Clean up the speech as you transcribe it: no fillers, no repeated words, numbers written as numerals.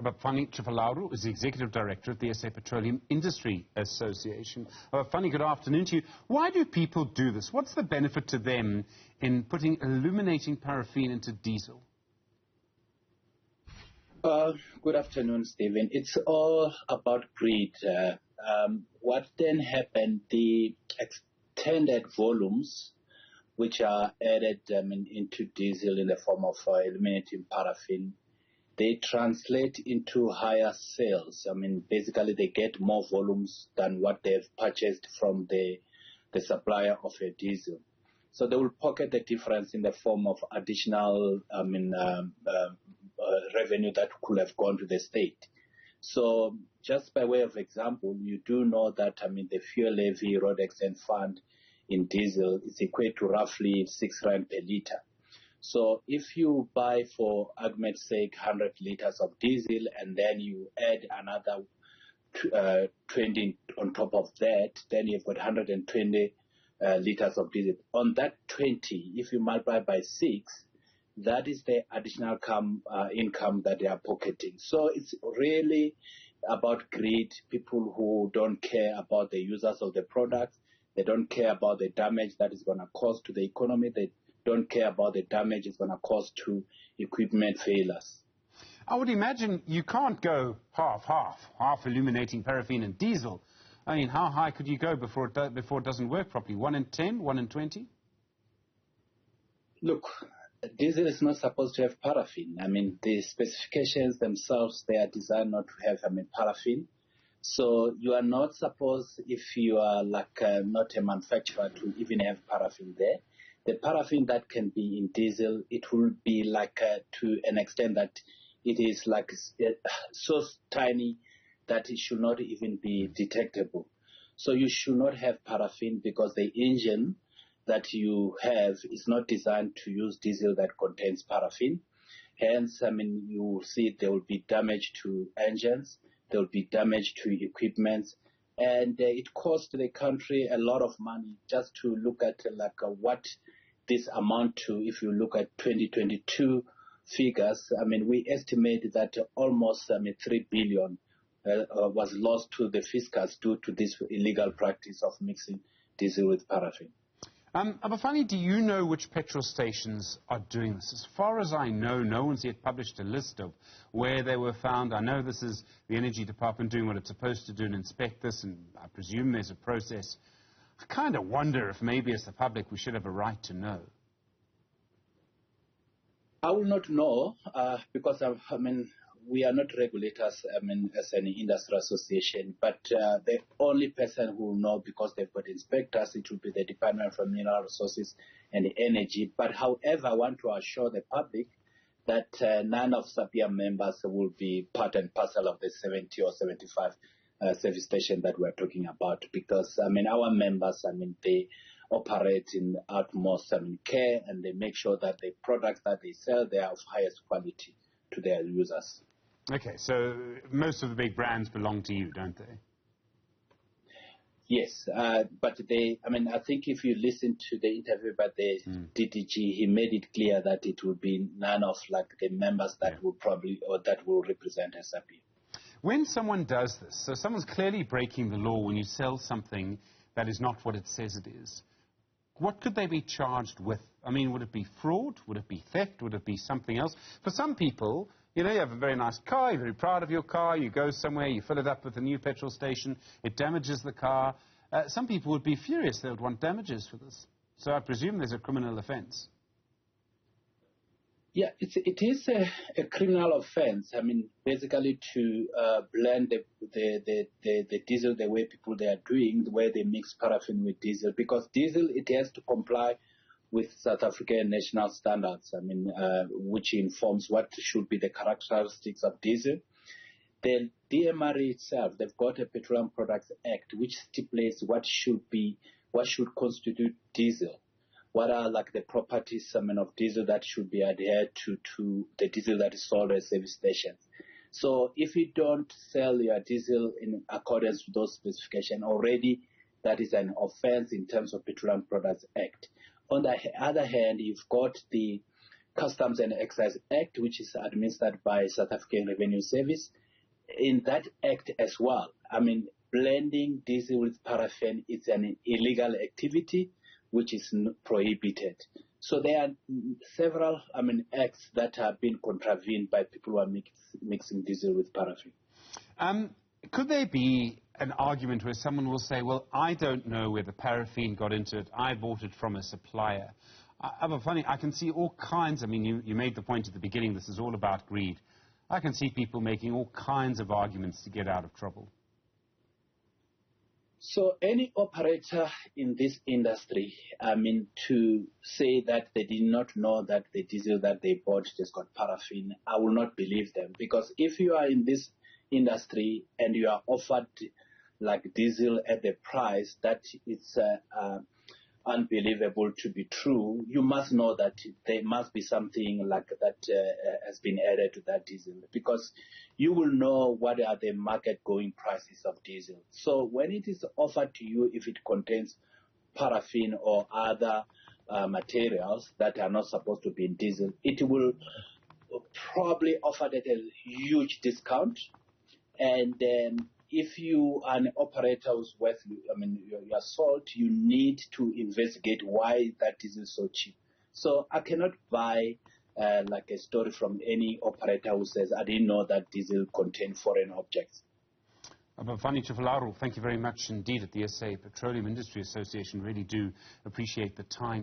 Avhapfani Tshifularo is the Executive Director at the SA Petroleum Industry Association. Avhapfani, good afternoon to you. Why do people do this? What's the benefit to them in putting illuminating paraffin into diesel? Good afternoon, Stephen. It's all about greed. What then happened, the extended volumes which are added into diesel in the form of illuminating paraffin, they translate into higher sales. Basically they get more volumes than what they've purchased from the supplier of a diesel. So they will pocket the difference in the form of additional revenue that could have gone to the state. So just by way of example, you do know that the fuel levy road exchange fund in diesel is equate to roughly 6 rand per liter. So if you buy, for argument's sake, 100 liters of diesel and then you add another 20 on top of that, then you've got 120 liters of diesel. On that 20, if you multiply by 6, that is the additional income that they are pocketing. So it's really about greed, people who don't care about the users of the products. They don't care about the damage that is going to cause to the economy. They don't care about the damage it's going to cause to equipment failures. I would imagine you can't go half illuminating paraffin and diesel. How high could you go before it doesn't work properly? 1 in 10, 1 in 20? Look, diesel is not supposed to have paraffin. The specifications themselves, they are designed not to have paraffin. So you are not supposed, if you are not a manufacturer, to even have paraffin there. The paraffin that can be in diesel, it will be to an extent that it is so tiny that it should not even be detectable. So you should not have paraffin because the engine that you have is not designed to use diesel that contains paraffin. Hence, you see there will be damage to engines, there will be damage to equipment, and it costs the country a lot of money just to look at what this amount to. If you look at 2022 figures, we estimate that almost 3 billion was lost to the fiscus due to this illegal practice of mixing diesel with paraffin. Avhapfani, do you know which petrol stations are doing this? As far as I know, no one's yet published a list of where they were found. I know this is the Energy Department doing what it's supposed to do and inspect this, and I presume there's a process. I kind of wonder if maybe as the public we should have a right to know. I will not know because we are not regulators as an industry association, but the only person who will know, because they've got inspectors, it will be the Department of Mineral Resources and Energy. But however, I want to assure the public that none of SAPIA members will be part and parcel of the 70 or 75 service station that we're talking about, because our members, they operate in utmost care, and they make sure that the products that they sell, they are of highest quality to their users. Okay, so most of the big brands belong to you, don't they? Yes, but I think if you listen to the interview by the DDG, he made it clear that it will be none of the members that will that will represent SAPIA. When someone does this, so someone's clearly breaking the law when you sell something that is not what it says it is, what could they be charged with? Would it be fraud? Would it be theft? Would it be something else? For some people, you have a very nice car, you're very proud of your car, you go somewhere, you fill it up with a new petrol station, it damages the car. Some people would be furious, they would want damages for this. So I presume there's a criminal offence. Yeah, it is a criminal offence. Basically to blend the diesel the way people they are doing, the way they mix paraffin with diesel, because diesel, it has to comply with South African national standards, which informs what should be the characteristics of diesel. The DMRE itself, they've got a Petroleum Products Act, which stipulates what should constitute diesel. What are the properties of diesel that should be adhered to the diesel that is sold at service stations. So if you don't sell your diesel in accordance with those specifications already, that is an offense in terms of Petroleum Products Act. On the other hand, you've got the Customs and Excise Act, which is administered by South African Revenue Service. In that act as well, I mean, blending diesel with paraffin is an illegal activity which is prohibited. So there are several, acts that have been contravened by people who are mixing diesel with paraffin. Could there be an argument where someone will say, well, I don't know where the paraffin got into it. I bought it from a supplier. Avhapfani, I can see all kinds. I mean, you made the point at the beginning, this is all about greed. I can see people making all kinds of arguments to get out of trouble. So any operator in this industry, to say that they did not know that the diesel that they bought just got paraffin, I will not believe them. Because if you are in this industry and you are offered like diesel at the price that it's unbelievable to be true, you must know that there must be something like that has been added to that diesel, because you will know what are the market going prices of diesel. So when it is offered to you, if it contains paraffin or other materials that are not supposed to be in diesel, it will probably offer at a huge discount. And if you are an operator who's worth, your salt, you need to investigate why that diesel is so cheap. So I cannot buy like a story from any operator who says, I didn't know that diesel contained foreign objects. Avhapfani Tshifularo, thank you very much indeed at the SA Petroleum Industry Association. Really do appreciate the time.